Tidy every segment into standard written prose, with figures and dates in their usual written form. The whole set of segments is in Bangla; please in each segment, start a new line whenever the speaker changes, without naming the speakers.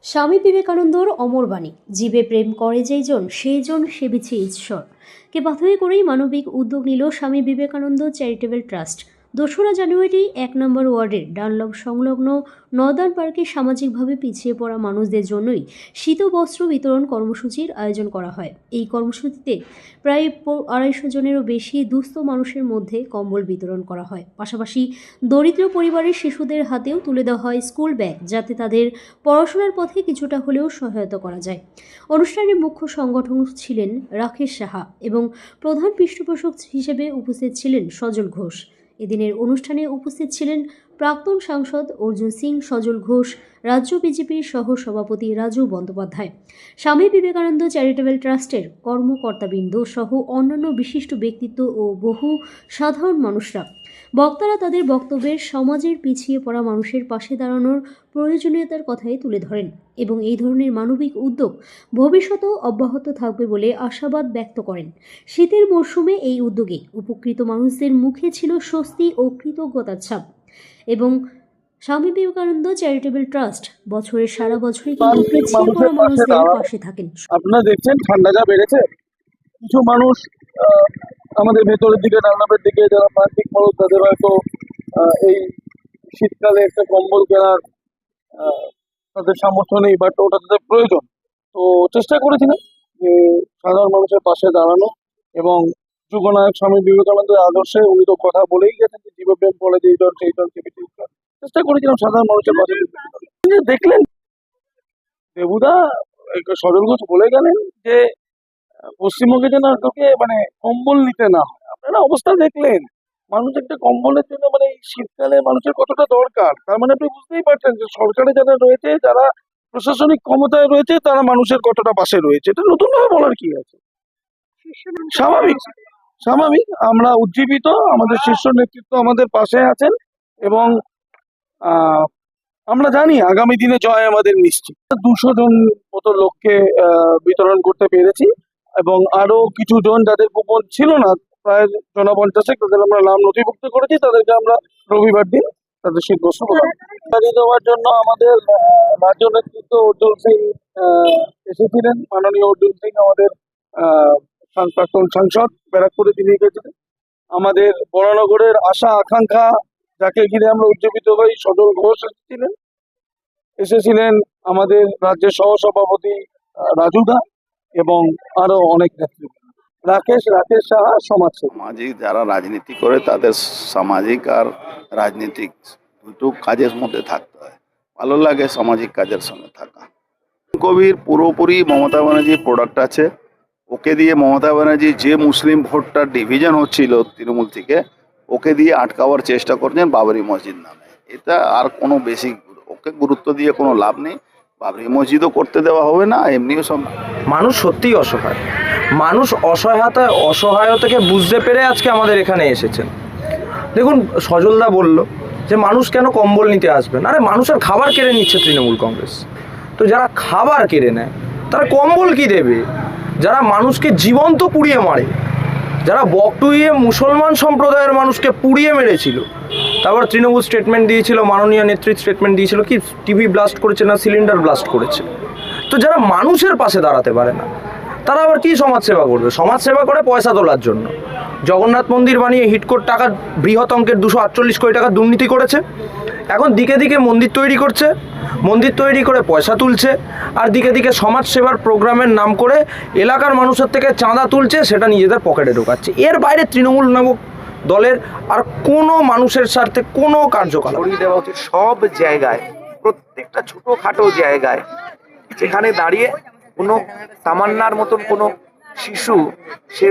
স্বামী বিবেকানন্দর অমর বাণী, জীবে প্রেম করে যেইজন সেইজন সেবিছে ঈশ্বর কে প্রাথমিক করেই মানবিক উদ্যোগ নিল স্বামী বিবেকানন্দ চ্যারিটেবল ট্রাস্ট। 2রা জানুয়ারি 1 নম্বর ওয়ার্ডের ডানলপ সংলগ্ন নর্দার্ন পার্কে সামাজিকভাবে পিছিয়ে পড়া মানুষদের জন্যই শীত বস্ত্র বিতরণ কর্মসূচির আয়োজন করা হয়। এই কর্মসূচিতে প্রায় 250 জনেরও বেশি দুস্থ মানুষের মধ্যে কম্বল বিতরণ করা হয়। পাশাপাশি দরিদ্র পরিবারের শিশুদের হাতেও তুলে দেওয়া হয় স্কুল ব্যাগ, যাতে তাদের পড়াশোনার পথে কিছুটা হলেও সহায়তা করা যায়। অনুষ্ঠানের মুখ্য সংগঠক ছিলেন রাকেশ সাহা এবং প্রধান পৃষ্ঠপোষক হিসেবে উপস্থিত ছিলেন সজল ঘোষ। এদিনের অনুষ্ঠানে উপস্থিত ছিলেন প্রাক্তন সাংসদ অর্জুন সিং, সজল ঘোষ, রাজ্য বিজেপির সহ সভাপতি রাজু বন্দ্যোপাধ্যায়, স্বামী বিবেকানন্দ চ্যারিটেবল ট্রাস্টের কর্মকর্তাবৃন্দ সহ অন্যান্য বিশিষ্ট ব্যক্তিত্ব ও বহু সাধারণ মানুষরা। বক্তারা তাদের বক্তব্যের সমাজের পিছিয়ে পড়া মানুষের পাশে দাঁড়ানোর প্রয়োজনীয়তার কথাই তুলে ধরেন এবং এই ধরনের মানবিক উদ্যোগ ভবিষ্যতেও অব্যাহত থাকবে বলে আশাবাদ ব্যক্ত করেন। শীতের মরশুমে এই উদ্যোগে উপকৃত মানুষদের মুখে ছিল স্বস্তি ও কৃতজ্ঞতার ছাপ এবং স্বামী বিবেকানন্দ চ্যারিটেবল ট্রাস্ট বছরের সারা বছরই কিন্তু পিছিয়ে পড়া মানুষদের পাশে থাকেন।
আপনারা দেখছেন ঠান্ডা যা বেড়েছে, কিছু মানুষ আমাদের ভেতরের দিকে রান্নাবের দিকে যারা প্রান্তিক মানুষ তাদের হয়তো এই শীতকালে একটা কম্বল কেনার তাদের সামর্থ্য নেই, বাট ওটা তাদের প্রয়োজন। তো চেষ্টা করেছিলাম যে সাধারণ মানুষের পাশে দাঁড়ানো এবং যুগনায়ক স্বামী বিবেকানন্দের আদর্শে উনি তো কথা বলেই গেছেন যে জীবপ্রেম করে যেইজন সেইজন সেবিছে ঈশ্বর। চেষ্টা করেছিলাম সাধারণ মানুষের পাশে। দেখলেন দেবুদা সজল ঘোষ বলে গেলেন যে পশ্চিমবঙ্গে যেন তোকে মানে কম্বল নিতে না হয়। আপনারা অবস্থা দেখলেন, মানুষ একটা কম্বলের জন্য মানে এই শীতকালে মানুষের কতটা দরকার। তার মানে আপনি বুঝতেই পারছেন যে সরকারে যারা রয়েছে, যারা প্রশাসনিক ক্ষমতায় রয়েছে, তারা মানুষের কতটা পাশে রয়েছে। এটা নতুন ভাবে বলার কি আছে? স্বাভাবিক স্বাভাবিক আমরা উজ্জীবিত, আমাদের শীর্ষ নেতৃত্ব আমাদের পাশে আছেন এবং আমরা জানি আগামী দিনে জয় আমাদের নিশ্চিত। 200 জন মতো লোককে বিতরণ করতে পেরেছি এবং আরো কিছু জন যাদের কুপন ছিল না, প্রায় 50 তাদের আমরা নাম নথিভুক্ত করেছি। তাদেরকে আমরা রবিবার দিন তাদের শীতবস্ত্র প্রদান দেওয়ার জন্য আমাদের রাজ্য নেতৃত্ব অর্জুন সিং এসেছিলেন। মাননীয় অর্জুন সিং আমাদের প্রাক্তন সাংসদ ব্যারাকপুরে তিনি গেছিলেন। আমাদের বরানগরের আশা আকাঙ্ক্ষা যাকে ঘিরে আমরা উজ্জীবিত হই, সজল ঘোষ এসেছিলেন আমাদের রাজ্যের সহসভাপতি রাজুদা এবং আরো অনেক নেতৃত্ব। রাকেশ সাহা সমাজসেবী।
সামাজিক যারা রাজনীতি করে তাদের সামাজিক আর রাজনীতিক দুটো কাজের মধ্যে থাকতে হয়। ভালো লাগে সামাজিক কাজের সঙ্গে থাকা। কবির পুরোপুরি মমতা ব্যানার্জির প্রোডাক্ট আছে। ওকে দিয়ে মমতা ব্যানার্জি যে মুসলিম ভোটটা ডিভিশন হচ্ছিল তৃণমূল থেকে, ওকে দিয়ে আটকাওয়ার চেষ্টা করছেন বাবরি মসজিদ নামে। এটা আর কোনো বেশি ওকে গুরুত্ব দিয়ে কোনো লাভ নেই। বাবরি মসজিদও করতে দেওয়া হবে না, এমনিও সব
মানুষ সত্যিই অসহায়। মানুষ অসহায়তাকে বুঝতে পেরে আজকে আমাদের এখানে এসেছেন। দেখুন, সজলদা বলল যে মানুষ কেন কম্বল নিতে আসবেন। আরে মানুষের খাবার কেড়ে নিচ্ছে তৃণমূল কংগ্রেস। তো যারা খাবার কেড়ে নেয় তারা কম্বল কি দেবে? যারা মানুষকে জীবন্ত পুড়িয়ে মারে, যারা বকটুইয়ে মুসলমান সম্প্রদায়ের মানুষকে পুড়িয়ে মেরেছিল, তারপর তৃণমূল স্টেটমেন্ট দিয়েছিল, মাননীয় নেতৃত্ব স্টেটমেন্ট দিয়েছিল কি টিভি ব্লাস্ট করেছে না সিলিন্ডার ব্লাস্ট করেছে। তো যারা মানুষের পাশে দাঁড়াতে পারে না তারা আবার কি সমাজসেবা করবে? সমাজসেবা করে পয়সা তোলার জন্য। জগন্নাথ মন্দির বানিয়ে হিটকোট টাকা বৃহৎ অঙ্কের 248 কোটি টাকা দুর্নীতি করেছে। এখন দিকে দিকে মন্দির তৈরি করছে, মন্দির তৈরি করে পয়সা তুলছে, আর দিকে দিকে সমাজসেবার প্রোগ্রামের নাম করে এলাকার মানুষের থেকে চাঁদা তুলছে, সেটা নিজেদের পকেটে ঢোকাচ্ছে। এর বাইরে তৃণমূল নামক দলের আর কোনো মানুষের স্বার্থে কোনো কার্যকলাপ
ছড়িয়ে দেওয়া উচিত সব জায়গায়, প্রত্যেকটা ছোটোখাটো জায়গায়, যেখানে দাঁড়িয়ে কোনো তামান্নার মতন কোনো শিশু সে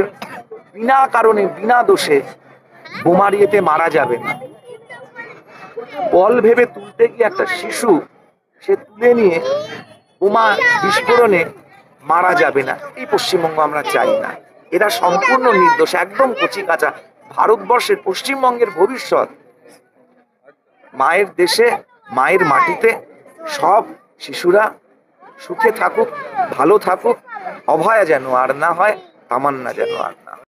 বিনা কারণে বিনা দোষে বোমারিয়েতে মারা যাবে না। বল ভেবে তুলতে গিয়ে একটা শিশু সে তুলে নিয়ে বোমা বিস্ফোরণে মারা যাবে না। এই পশ্চিমবঙ্গ আমরা চাই না। এরা সম্পূর্ণ নির্দোষ, একদম কচি কাঁচা। ভারতবর্ষের পশ্চিমবঙ্গের ভবিষ্যৎ, মায়ের দেশে মায়ের মাটিতে সব শিশুরা সুখে থাকুক, ভালো থাকুক, অভয়া যেন আর না হয়, তামান্না যেন আর না।